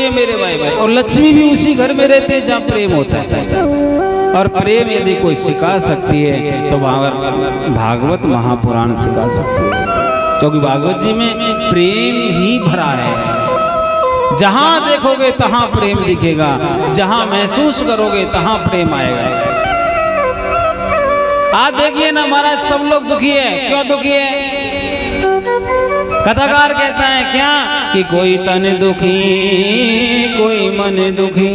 है मेरे भाई भाई। और लक्ष्मी भी उसी घर में रहते हैं जहाँ प्रेम होता है। और प्रेम यदि कोई सिखा सकती है तो भागवत महापुराण सिखा सकती है, क्योंकि भागवत जी में प्रेम ही भरा है। जहां देखोगे तहां प्रेम दिखेगा, जहां महसूस करोगे तहां प्रेम आएगा। आज देखिए ना महाराज, सब लोग दुखी है। क्यों दुखी है? कथाकार कहता है क्या कि कोई तन दुखी, कोई मन दुखी,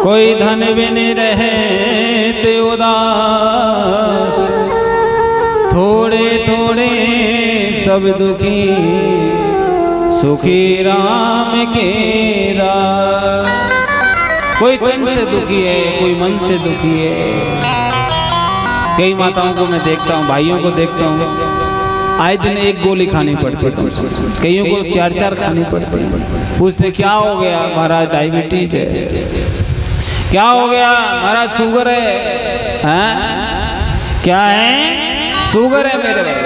कोई धन बिन रहे ते उदास, थोड़े थोड़े सब दुखी, सुखी राम के दास। कोई तन से दुखी है, कोई मन से दुखी है। कई माताओं को मैं देखता हूँ, भाइयों को देखता हूँ, आए दिन एक गोली खानी पड़ती है, कईयों को 4-4 खानी पड़ती है। पूछते क्या हो गया? महाराज डायबिटीज है। क्या हो गया? महाराज शुगर है। हैं? क्या है? शुगर है मेरे भाई।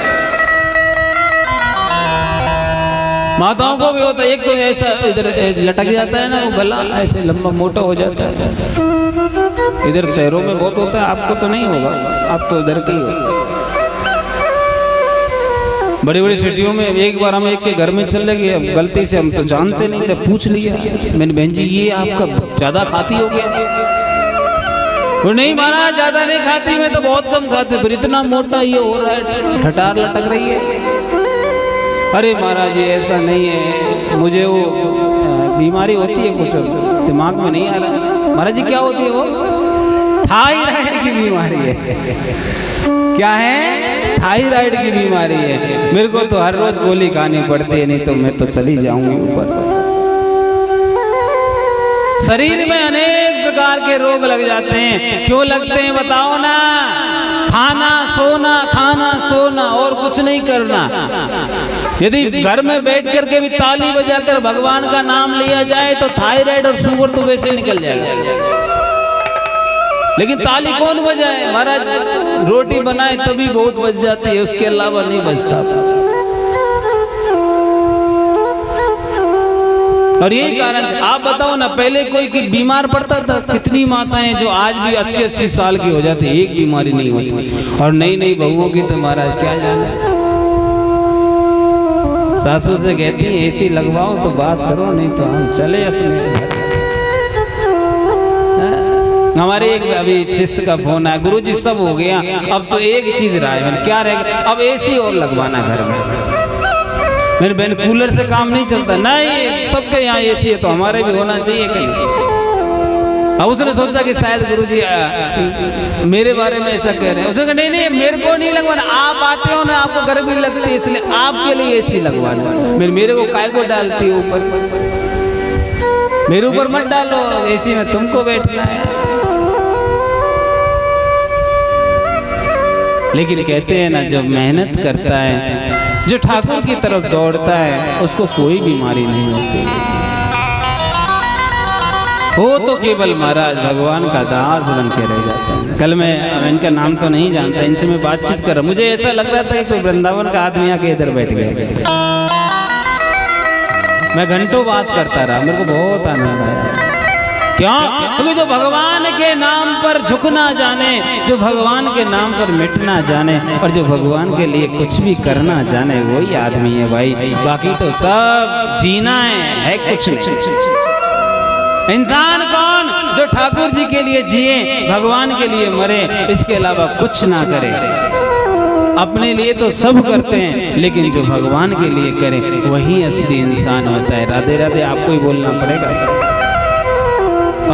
माताओं को भी होता है, एक तो ऐसा इधर लटक जाता है ना, वो गला ऐसे लंबा मोटा हो जाता है। इधर शहरों में बहुत होता है, आपको तो नहीं होगा, आप तो इधर के ही हो। बड़ी बड़ी सिटियों में एक बार हम एक के घर में चले गए, अब गलती से हम तो जानते नहीं थे, पूछ लिया मैंने, बहन जी ये आपका ज्यादा खाती हो गया? वो नहीं महाराज ज्यादा नहीं खाती, मैं तो बहुत कम खाती, फिर इतना मोटा ये हो रहा है, ठटार लटक रही है। अरे महाराज ये ऐसा नहीं है, मुझे वो बीमारी होती है, कुछ दिमाग में नहीं आ रहा। महाराज जी क्या होती है? वो थायराइड की बीमारी है। क्या है? थायराइड की बीमारी है। मेरे को तो हर रोज गोली खानी पड़ती है, नहीं तो मैं तो चली जाऊंगी ऊपर। शरीर में अनेक प्रकार के रोग लग जाते हैं। क्यों लगते हैं बताओ ना? खाना सोना, खाना सोना, और कुछ नहीं करना। यदि घर में बैठ करके भी ताली बजाकर भगवान का नाम लिया जाए तो थायराइड और शुगर तो वैसे निकल जाएगा। लेकिन ताली कौन बजाए? महाराज रोटी बनाए तभी बहुत बच जाती है, उसके अलावा नहीं बचता। और यही कारण, आप बताओ ना, पहले कोई बीमार पड़ता था? कितनी माताएं जो आज भी 80-80 साल की हो जाती है, एक बीमारी नहीं होती। और नई नई बहुओं की तो महाराज क्या जाने, सासू से कहती है एसी लगवाओ तो बात करो, नहीं तो हम चले अपने घर। हमारे एक अभी शिष्य का फोन आया, गुरुजी सब हो गया, अब तो एक चीज रहा है। क्या रह गया? अब एसी और लगवाना घर में। मेरी बहन कूलर से काम नहीं चलता। नहीं, सबके यहाँ एसी है तो हमारे भी होना चाहिए कहीं। अब उसने सोचा कि शायद गुरुजी मेरे बारे में ऐसा कह रहे हैं। उसने कहा नहीं नहीं मेरे को नहीं लगवाना, आप आते हो ना, आपको गर्मी लगती है इसलिए आपके लिए एसी लगवाना। मेरे को काय को डालती है ऊपर? मेरे ऊपर मत डालो, एसी में तुमको बैठना है। लेकिन कहते हैं ना, जब मेहनत करता है, जो ठाकुर की तरफ दौड़ता है, उसको कोई बीमारी नहीं होती। वो तो केवल महाराज भगवान का दास बन के रह जाता है। कल मैं इनका नाम तो नहीं जानता, इनसे मैं बातचीत कर रहा, मुझे ऐसा लग रहा था कि कोई वृंदावन का आदमी आके इधर बैठ गया। मैं घंटों बात करता रहा, मेरे को बहुत आनंद आया। क्यों? क्योंकि जो भगवान के नाम पर झुकना जाने, जो भगवान के नाम पर मिटना जाने, और जो भगवान के लिए कुछ भी करना जाने, वही आदमी है भाई। बाकी तो सब जीना है कुछ नहीं। इंसान कौन? जो ठाकुर जी के लिए जिए, भगवान के लिए मरे, इसके अलावा कुछ ना करे। अपने लिए तो सब करते हैं, लेकिन जो भगवान के लिए करे वही असली इंसान होता है। राधे राधे आपको ही बोलना पड़ेगा,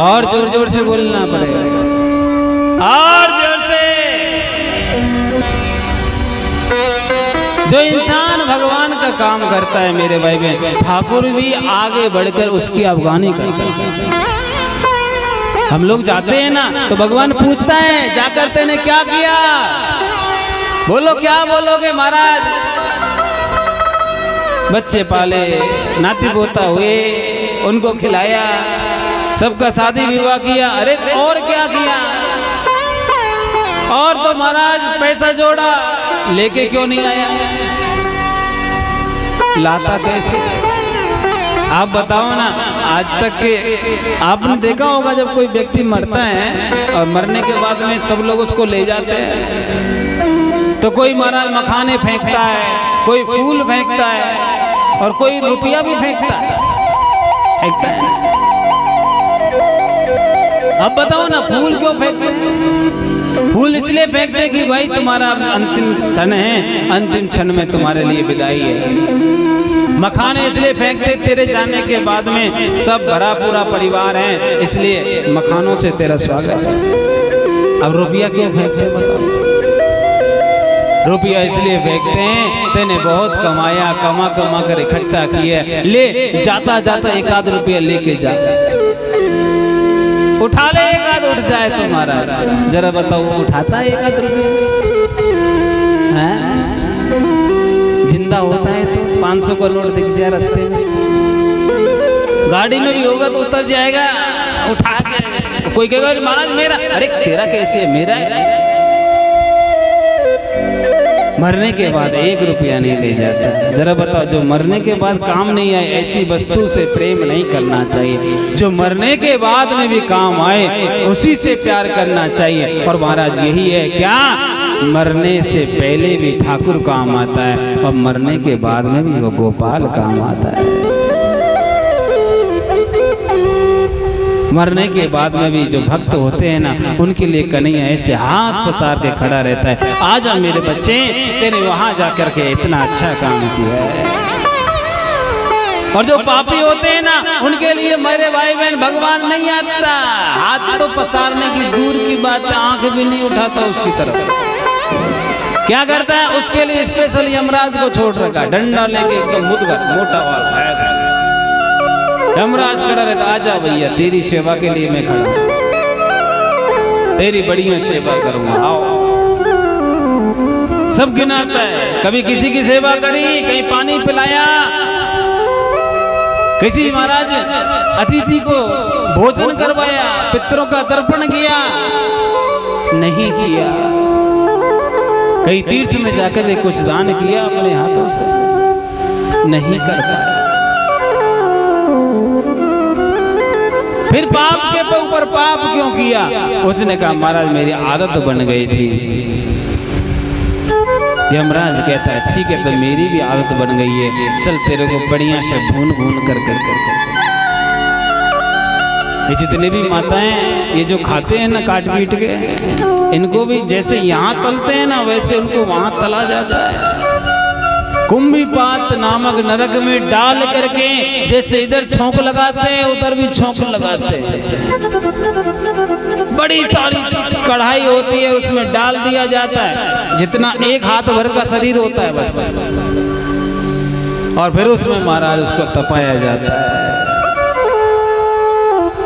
और जोर जोर से बोलना पड़ेगा, और जोर से। जो इंसान भगवान का काम करता है मेरे भाई बहन, ठाकुर भी आगे बढ़कर उसकी अफगानी करता है। हम लोग जाते हैं ना तो भगवान पूछता है जाकर तेने क्या किया? बोलो क्या बोलोगे महाराज? बच्चे पाले, नाती पोता हुए, उनको खिलाया, सबका शादी विवाह किया। अरे और क्या किया? और तो महाराज पैसा जोड़ा, लेके क्यों नहीं आया? लाता कैसे? आप बताओ ना, आज तक के आपने देखा होगा जब कोई व्यक्ति मरता है और मरने के बाद में सब लोग उसको ले जाते हैं, तो कोई महाराज मखाने फेंकता है, कोई फूल फेंकता है और कोई रुपया भी फेंकता है। अब बताओ ना, फूल क्यों फेंकते हैं? फूल इसलिए फेंकते कि भाई तुम्हारा अंतिम क्षण है, अंतिम क्षण में तुम्हारे लिए विदाई है। मखाने इसलिए फेंकते तेरे जाने के बाद में सब भरा पूरा परिवार है, इसलिए मखानों से तेरा स्वागत है। अब रुपया क्यों फेंकते बताओ? रुपया इसलिए फेंकते हैं, तेने बहुत कमाया, कमा कमा कर इकट्ठा किया, ले जाता जाता एक आध रुपया लेके जा, उठा ले, एक आध उठ जाए तुम्हारा। जरा बताओ, वो उठाता है एक आध रुपया? जिंदा होता है तो 500 का नोट दिख जाए रास्ते में, गाड़ी में भी होगा तो उतर जाएगा उठा के। कोई कहेगा महाराज मेरा, अरे तेरा कैसे है, मेरा है। मरने के बाद 1 रुपया नहीं ले जाता। जरा बताओ, जो मरने के बाद काम नहीं आए ऐसी वस्तु से प्रेम नहीं करना चाहिए, जो मरने के बाद में भी काम आए उसी से प्यार करना चाहिए। और महाराज यही है क्या, मरने से पहले भी ठाकुर काम आता है और मरने के बाद में भी वो गोपाल काम आता है। मरने के बाद में भी जो भक्त होते हैं ना, उनके लिए कन्हैया ऐसे हाथ पसार के खड़ा रहता है, आजा मेरे बच्चे, तेने वहां जाकर के इतना अच्छा काम किया है। और जो पापी होते हैं ना, उनके लिए मेरे भाई बहन भगवान नहीं आता, हाथ तो पसारने की दूर की बात है, आंख भी नहीं उठाता उसकी तरफ। क्या करता है, उसके लिए स्पेशल यमराज को छोड़ रखा, डंडा लेके एकदम मुदगर मोटा वाला यमराज खड़ा रहता, आजा भैया तेरी सेवा के लिए मैं खड़ा, तेरी बढ़िया सेवा करूंगा, आओ। सब गिनाता है, कभी किसी की सेवा करी, कहीं पानी पिलाया, किसी महाराज अतिथि को भोजन करवाया, पितरों का तर्पण किया, नहीं किया। कहीं तीर्थ में जाकर कुछ दान किया अपने हाथों से, नहीं कर पाया। फिर पाप के ऊपर पाप क्यों किया? उसने कहा महाराज मेरी आदत बन गई थी। यमराज कहता है ठीक है, तो मेरी भी आदत बन गई है, चल तेरे को बढ़िया से भून भून कर। ये जितने भी माताएं ये जो खाते हैं ना काट पीट के, इनको भी जैसे यहाँ तलते हैं ना, वैसे उनको वहां तला जाता है। कुंभीपात नामक नरक में डाल करके, जैसे इधर छोंक लगाते हैं उधर भी छोंक लगाते हैं। बड़ी सारी कढ़ाई होती है, उसमें डाल दिया जाता है, जितना एक हाथ भर का शरीर होता है बस, और फिर उसमें महाराज उसको तपाया जाता है।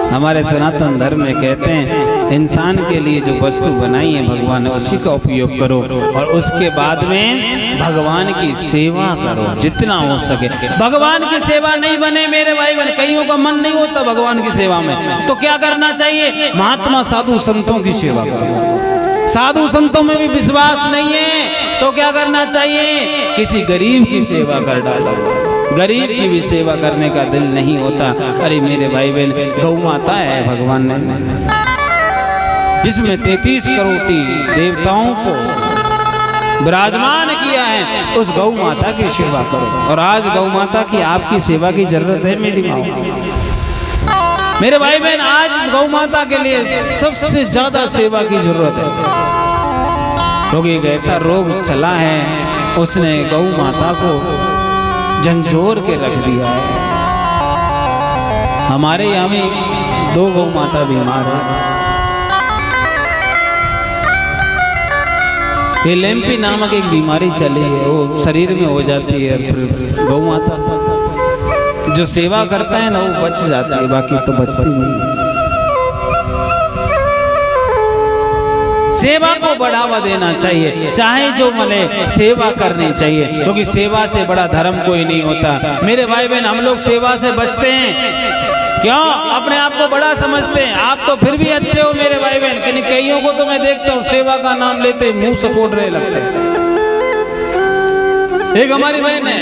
हमारे सनातन धर्म में कहते हैं इंसान के लिए जो वस्तु बनाई है भगवान ने, उसी का उपयोग करो, और उसके बाद में भगवान की सेवा करो जितना हो सके। भगवान की सेवा नहीं बने मेरे भाई बहन, कईयों का मन नहीं होता भगवान की सेवा में, तो क्या करना चाहिए? महात्मा साधु संतों की सेवा करो। साधु संतों में भी विश्वास नहीं है तो क्या करना चाहिए? किसी गरीब की सेवा कर डालो। गरीब की भी सेवा करने का दिल नहीं होता। अरे मेरे भाई बहन, गौ माता है भगवान ने, जिसमें 33 करोड़ देवताओं को विराजमान किया है, उस गौ माता की सेवा करो। और आज गौ माता की आपकी सेवा की जरूरत है मेरी माँ। मेरे भाई बहन, आज गौ माता के लिए सबसे ज्यादा सेवा की जरूरत है, क्योंकि एक ऐसा रोग चला है, उसने गौ माता को झंझोर के रख दिया है। हमारे यहाँ में 2 गौ माता बीमार है। ये लैंपी नामक एक बीमारी चली है, वो शरीर में हो जाती है, फिर गौ माता जो सेवा करता है ना वो बच जाता है, बाकी तो बचती नहीं। सेवा को बढ़ावा देना चाहिए, चाहे जो मिले सेवा करनी चाहिए, क्योंकि सेवा से बड़ा धर्म कोई नहीं होता। मेरे भाई बहन, हम लोग सेवा से बचते हैं क्यों? अपने आप को बड़ा समझते हैं। आप तो फिर भी अच्छे हो मेरे भाई बहन, लेकिन कईयों को तो मैं देखता हूँ सेवा का नाम लेते मुंह सकोड़ने लगते हैं। एक हमारी बहन है,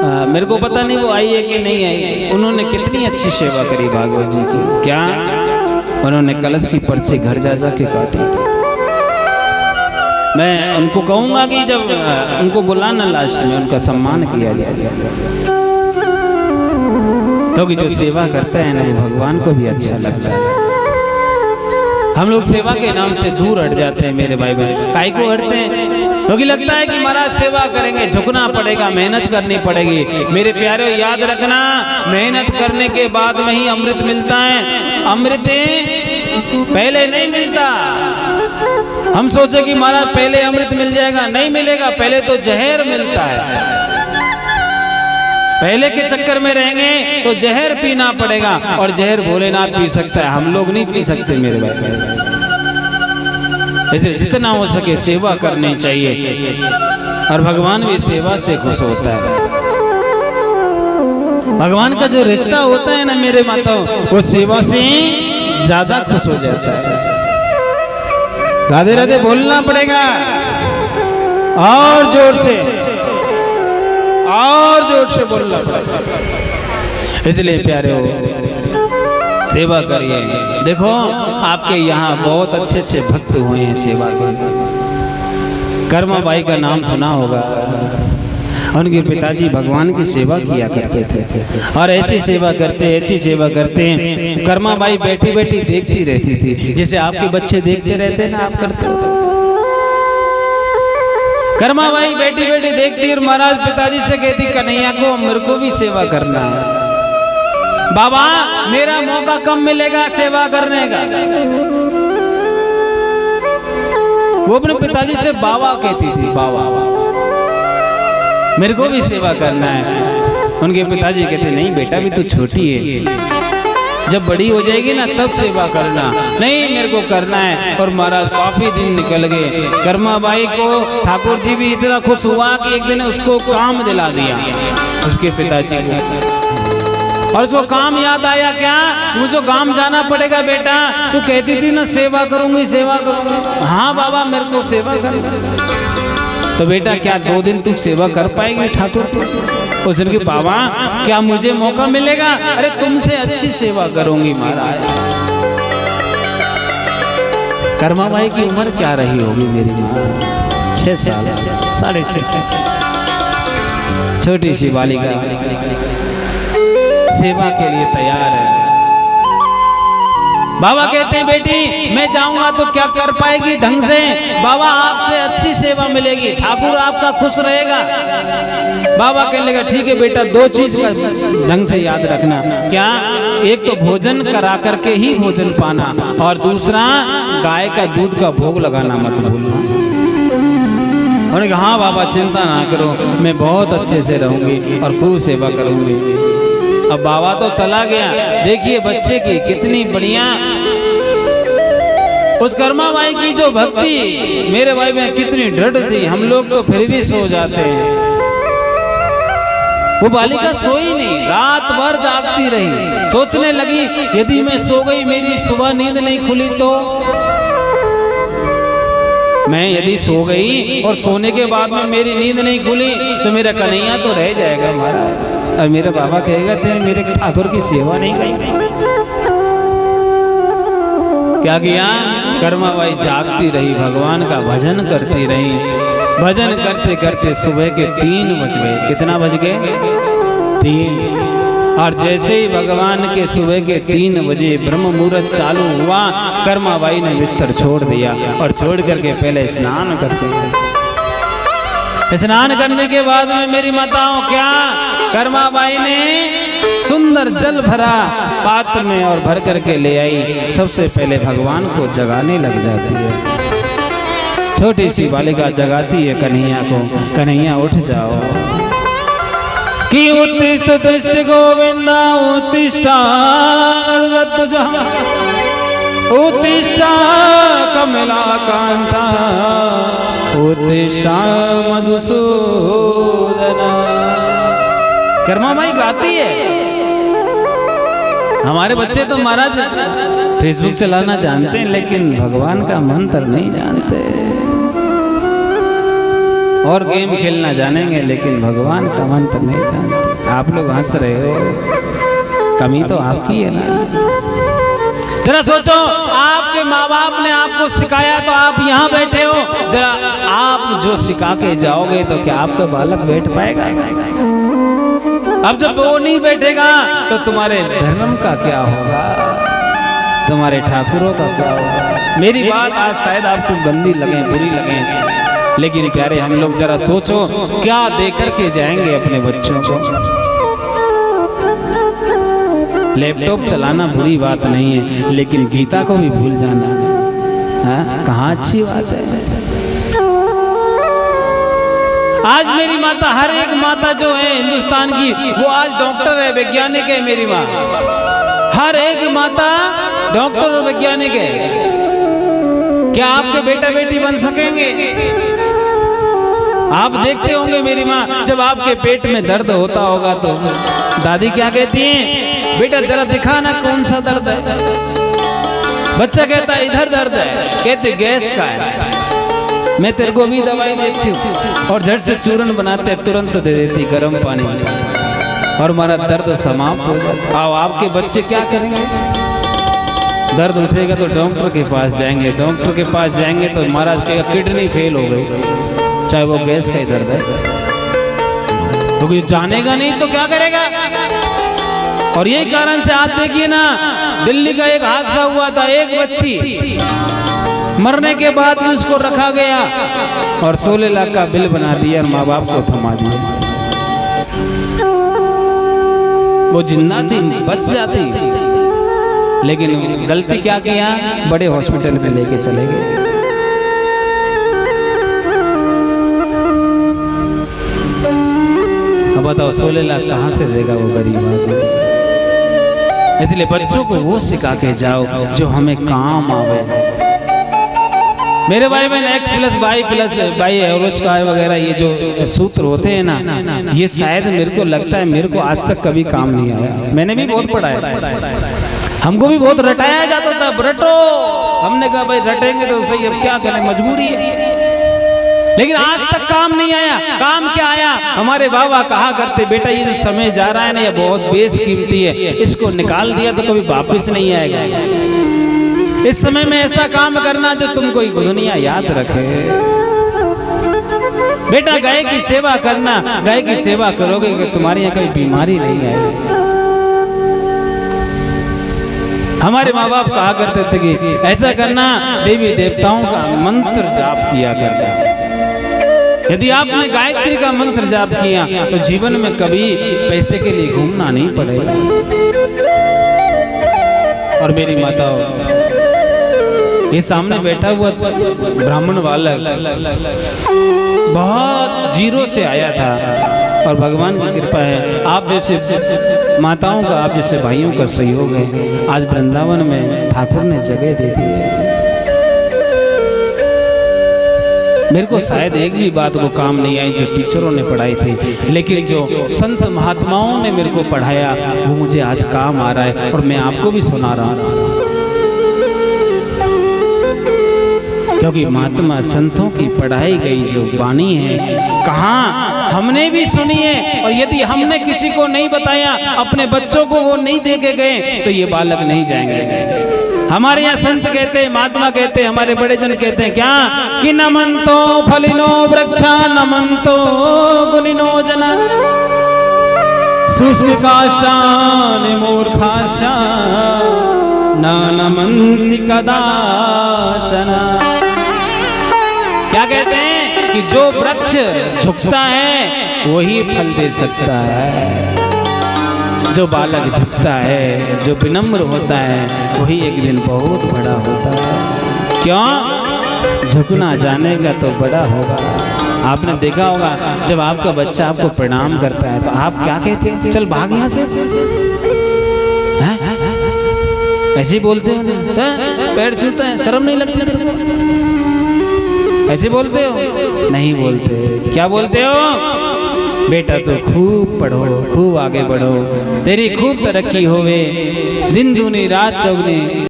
मेरे को पता नहीं वो आई है कि नहीं आई। उन्होंने कितनी अच्छी सेवा करी भागवत जी की। क्या उन्होंने कलश की पर्ची घर जा जा के काटी। मैं उनको कहूंगा कि जब उनको बुलाना लास्ट में उनका सम्मान किया जाए, क्योंकि जो सेवा करता है ना वो भगवान को भी अच्छा लगता है। हम लोग सेवा के नाम से दूर हट जाते हैं मेरे भाई बहन। काहे को हटते हैं? क्योंकि लगता है कि महाराज सेवा करेंगे, झुकना पड़ेगा, मेहनत करनी पड़ेगी। मेरे प्यारे याद रखना, मेहनत करने के बाद में ही अमृत मिलता है। अमृत पहले नहीं मिलता। हम सोचे कि महाराज पहले अमृत मिल जाएगा, नहीं मिलेगा। पहले तो जहर मिलता है। पहले के चक्कर में रहेंगे तो जहर पीना पड़ेगा, और जहर भोलेनाथ पी सकता है, हम लोग नहीं पी सकते मेरे भाई। इसलिए जितना हो सके सेवा करनी चाहिए, और भगवान भी सेवा से खुश होता है। भगवान का जो रिश्ता होता है ना मेरे माताओं, वो सेवा से ज्यादा खुश हो जाता है। राधे राधे बोलना पड़ेगा और जोर से, और जोर से बोलना पड़ेगा। इसलिए प्यारे हो, सेवा करिए। देखो आपके यहाँ बहुत अच्छे अच्छे भक्त हुए हैं सेवा के। कर्मा बाई का नाम सुना होगा। उनके पिताजी भगवान की सेवा किया करते थे, और ऐसी सेवा करते, ऐसी सेवा करते हैं। कर्मा बाई बैठी बैठी देखती रहती थी, जैसे आपके बच्चे देखते रहते ना, आप करते हो। कर्मा बाई बैठी बैठी देखती और महाराज पिताजी से कहती, कन्हैया को मेरे को भी सेवा करना है। बाबा मेरा मौका कब मिलेगा सेवा करने का? वो अपने पिताजी से बाबा कहती थी, बाबा मेरे को भी सेवा करना है। उनके पिताजी कहते, नहीं बेटा भी तू छोटी है, जब बड़ी हो जाएगी ना तब सेवा करना। नहीं मेरे को करना है। और महाराज काफी दिन निकल गए। कर्मा बाई को ठाकुर जी भी इतना खुश हुआ कि एक दिन उसको काम दिला दिया उसके पिताजी को, और उसको काम याद आया। क्या मुझे गांव जाना पड़ेगा बेटा? तू कहती थी ना सेवा करूंगी सेवा करूंगी। हाँ बाबा मेरे को सेवा करना। तो बेटा क्या 2 दिन तू सेवा कर पाएगी ठाकुर को? उसने कहा बाबा क्या मुझे मौका मिलेगा? अरे तुमसे अच्छी सेवा करूंगी महाराज। कर्मा बाई की उम्र क्या रही होगी मेरी माँ? 6 साल, 6.5 साल। छोटी सी बालिका सेवा के लिए तैयार है। बाबा कहते हैं बेटी मैं जाऊंगा तो क्या कर पाएगी ढंग से? बाबा आपसे अच्छी सेवा मिलेगी, ठाकुर आपका खुश रहेगा। बाबा कहने लगा ठीक है बेटा, 2 चीज का ढंग से याद रखना। क्या? एक तो भोजन करा करके ही भोजन पाना, और दूसरा गाय का दूध का भोग लगाना मत भूलना। उन्होंने कहा हाँ बाबा चिंता ना करो, मैं बहुत अच्छे से रहूंगी और खूब सेवा करूंगी। अब बाबा तो चला गया। देखिए बच्चे की कितनी बढ़िया, उस कर्मा बाई की जो भक्ति मेरे भाई में कितनी दृढ़ थी। हम लोग तो फिर भी सो जाते हैं, वो बालिका सोई नहीं, रात भर जागती रही। सोचने लगी यदि मैं सो गई, मेरी सुबह नींद नहीं खुली तो मैं यदि सो गई और सोने के बाद में मेरी नींद नहीं खुली तो मेरा कन्हैया तो रह जाएगा महाराज, और मेरा बाबा कहेगा थे मेरे ठाकुर की सेवा नहीं की। क्या किया? कर्मा बाई जागती रही, भगवान का भजन करती रही। भजन करते करते सुबह के 3 बज गए। कितना बज गए? 3। और जैसे ही भगवान के सुबह के 3 बजे ब्रह्म मुहूर्त चालू हुआ, कर्मा बाई ने बिस्तर छोड़ दिया और छोड़ करके पहले स्नान करते हैं। स्नान करने के बाद में मेरी माताओं क्या कर्मा बाई ने सुंदर जल भरा पात्र में और भर करके ले आई। सबसे पहले भगवान को जगाने लग जाती है। छोटी सी बालिका जगाती है कन्हैया को, कन्हैया उठ जाओ कि उत्तिष्ठ उत्तिष्ठ गोविंदा उत्तिष्ठ उत्तिष्ठ कमलाकांता उत्तिष्ठ मधुसूदन। कर्मा बाई गाती है। हमारे बच्चे तो महाराज फेसबुक चलाना जानते हैं लेकिन भगवान का मंत्र नहीं जानते। और गेम खेलना जानेंगे लेकिन भगवान का मंत्र नहीं जानते। आप लोग हंस रहे हो, कमी तो आपकी है ना। जरा सोचो, आपके माँ बाप ने आपको सिखाया तो आप यहाँ बैठे हो। जरा आप जो सिखा के जाओगे तो क्या आपका बालक बैठ पाएगा? अब जब वो नहीं बैठेगा तो तुम्हारे धर्म का क्या होगा, तुम्हारे ठाकुरों का क्या होगा? मेरी बात आज शायद आपको गंदी लगे, बुरी लगे, लेकिन प्यारे हम लोग जरा सोचो क्या दे करके जाएंगे अपने बच्चों को। लैपटॉप चलाना बुरी बात नहीं है, लेकिन गीता को भी भूल जाना कहाँ अच्छी बात है। आज मेरी माता, हर एक माता जो है हिंदुस्तान की, वो आज डॉक्टर है, वैज्ञानिक है। मेरी माँ, हर एक माता डॉक्टर और वैज्ञानिक है। क्या आपके बेटा बेटी बन सकेंगे? आप देखते होंगे मेरी माँ, जब आपके पेट में दर्द होता होगा तो दादी क्या कहती हैं? बेटा जरा दिखा ना कौन सा दर्द है। बच्चा कहता है इधर दर्द है, कहते गैस का है। मैं तेरे को भी दवाई देती हूँ, और झट से चूर्ण बनाते तुरंत दे देती गर्म पानी, और हमारा दर्द समाप्त हो जाता। आओ आपके बच्चे क्या करेंगे? दर्द उठेगा तो डॉक्टर के पास जाएंगे, डॉक्टर के पास जाएंगे तो महाराज कहेगा किडनी फेल हो गई, चाहे वो गैस का ही दर्द है। तो ये जानेगा नहीं तो क्या करेगा? और यही कारण से आज देखिए ना, दिल्ली का एक हादसा हुआ था। एक बच्ची मरने के बाद भी उसको रखा गया और 16 लाख का बिल बना दिया और माँ बाप को थमा दिया। वो जिंदा थी, बच जाती, लेकिन गलती क्या किया? बड़े हॉस्पिटल में लेके चले गए। अब बताओ 16 लाख कहाँ से देगा वो गरीब आदमी? इसलिए बच्चों को वो सिखा के जाओ जो हमें काम आवे। मेरे भाई बहन X plus Y plus Y average का वगैरह ये जो सूत्र होते हैं ना, ये शायद मेरे को लगता है मेरे को आज तक कभी काम नहीं आया। मैंने भी बहुत पढ़ा है, हमको भी बहुत रटाया जाता था, रटो। हमने कहा भाई रटेंगे तो सही, अब क्या करें, मजबूरी है। लेकिन आज तक काम नहीं आया। काम क्या आया? हमारे बाबा कहा करते, बेटा ये जो समय जा रहा है ना, ये बहुत बेशकीमती है, इसको निकाल दिया तो कभी वापस नहीं आएगा। इस समय में ऐसा काम करना जो तुमको दुनिया याद रखे। बेटा गाय की सेवा करना, गाय की सेवा करोगे कि तुम्हारी यहाँ कभी बीमारी नहीं आएगी। हमारे माँ बाप कहा करते थे कि ऐसा करना, देवी देवताओं का मंत्र जाप किया करना। यदि आपने गायत्री का मंत्र जाप किया तो जीवन में कभी पैसे के लिए घूमना नहीं पड़ेगा। और मेरी माता, ये सामने बैठा हुआ ब्राह्मण बालक बहुत जीरो से आया था, और भगवान की कृपा है, आप जैसे माताओं का, आप जैसे भाइयों का सहयोग है, आज वृंदावन में ठाकुर ने जगह दे दी है। मेरे को शायद एक भी बात वो काम नहीं आई जो टीचरों ने पढ़ाई थी, लेकिन जो संत महात्माओं ने मेरे को पढ़ाया वो मुझे आज काम आ रहा है, और मैं आपको भी सुना रहा हूँ। क्योंकि महात्मा संतों की पढ़ाई गई जो वाणी है, कहाँ हमने भी सुनी है, और यदि हमने किसी को नहीं बताया, अपने बच्चों को वो नहीं दे के गए, तो ये बालक नहीं जाएंगे। हमारे यहाँ संत कहते हैं, महात्मा कहते हैं, हमारे बड़े जन कहते हैं क्या कि नमन्तो फलिनो वृक्षा नमन्तो गुणिनो जना शुष्क काष्ठानि मूर्खाश्च न नमन्ति कदाचन। क्या कहते हैं कि जो वृक्ष झुकता है वही फल दे सकता है। जो बालक झुकता है, जो विनम्र होता है, वही एक दिन बहुत बड़ा होता है। क्यों? झुकना जानेगा तो बड़ा होगा। आपने देखा होगा जब आपका बच्चा आपको प्रणाम करता है तो आप क्या कहते हैं? चल भाग यहाँ से, ऐसे बोलते हो? पैर छूता है, शर्म नहीं लगती तेरे को? ऐसे बोलते हो? नहीं बोलते। क्या बोलते हो? बेटा तो खूब पढ़ो, खूब आगे बढ़ो, तेरी खूब तरक्की होवे, दिन दूनी रात चौगनी।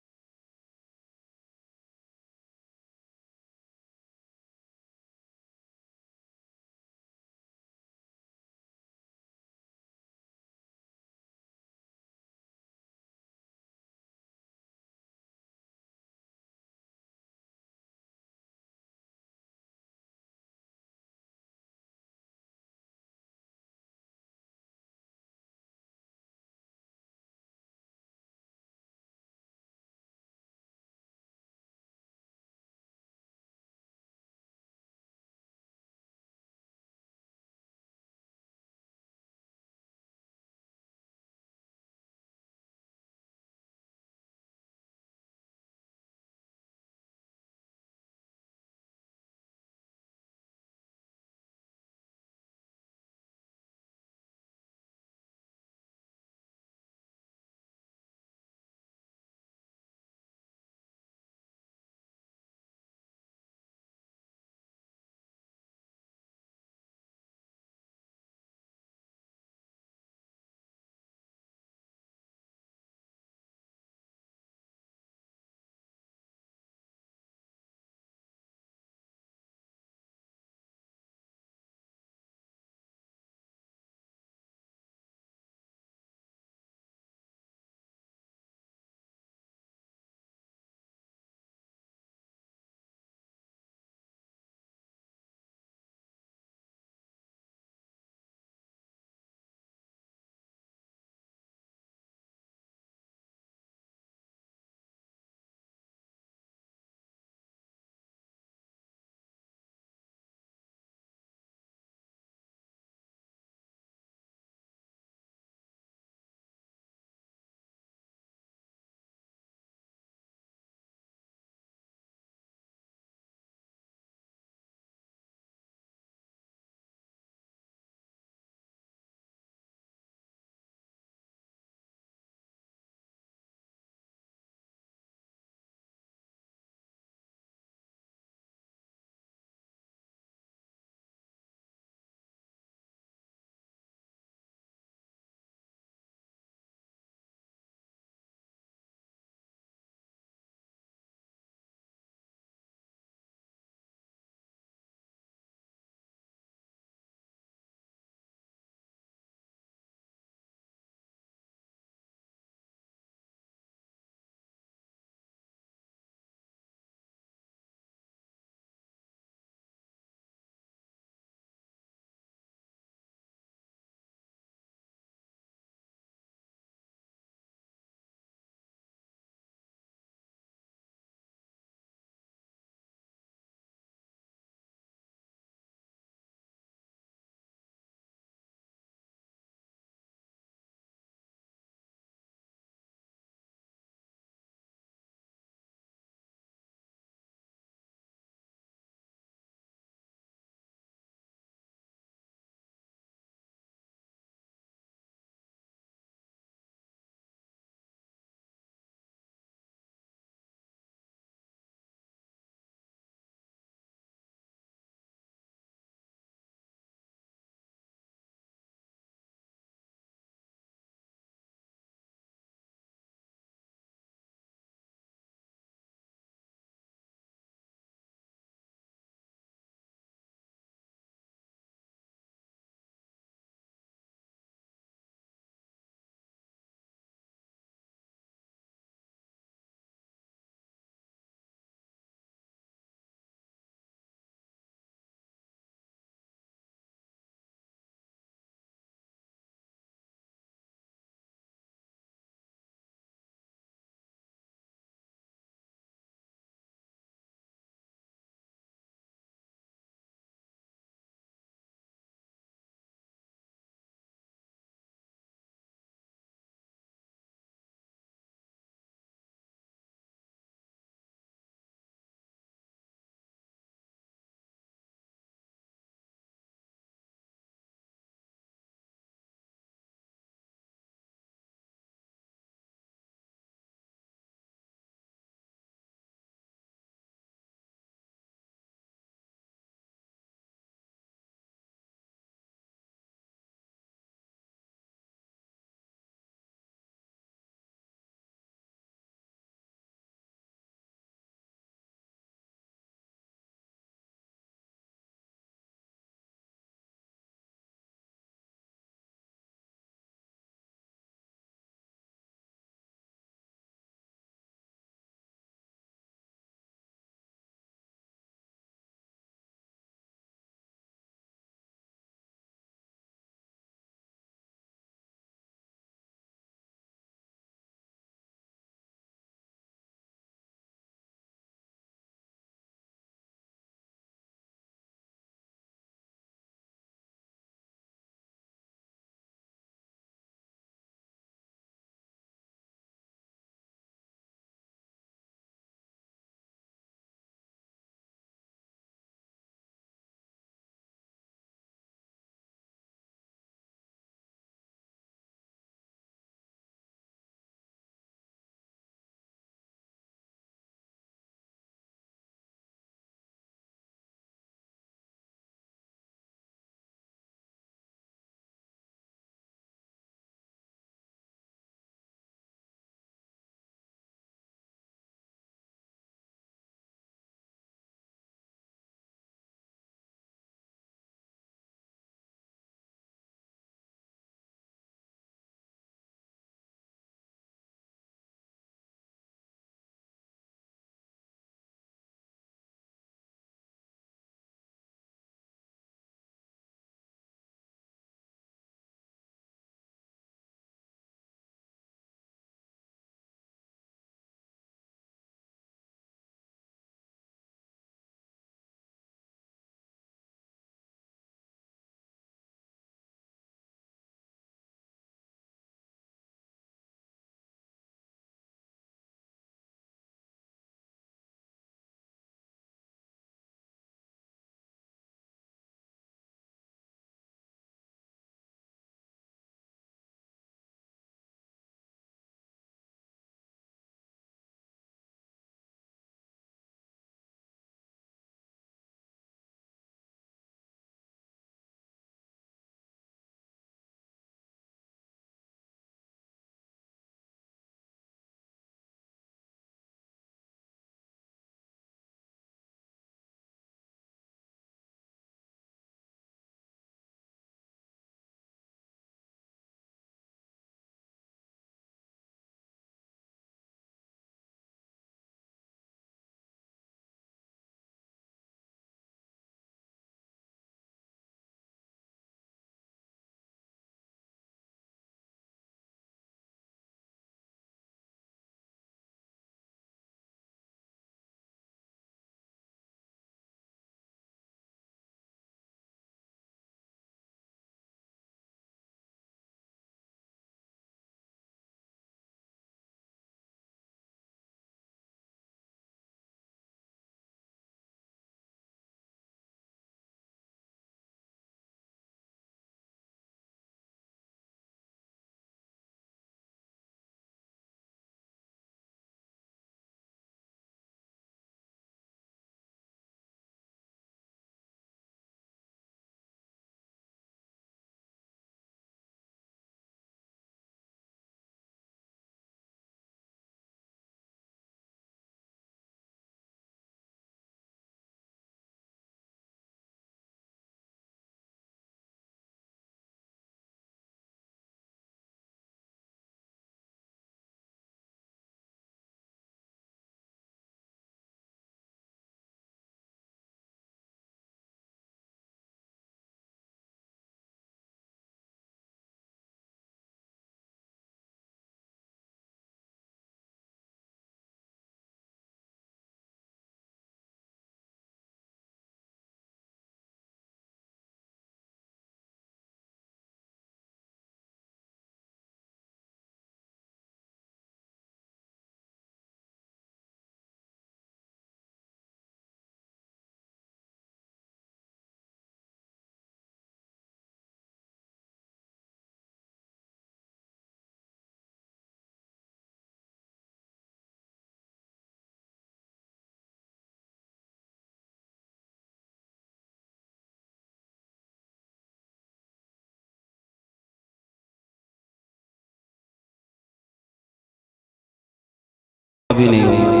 कभी नहीं होगा।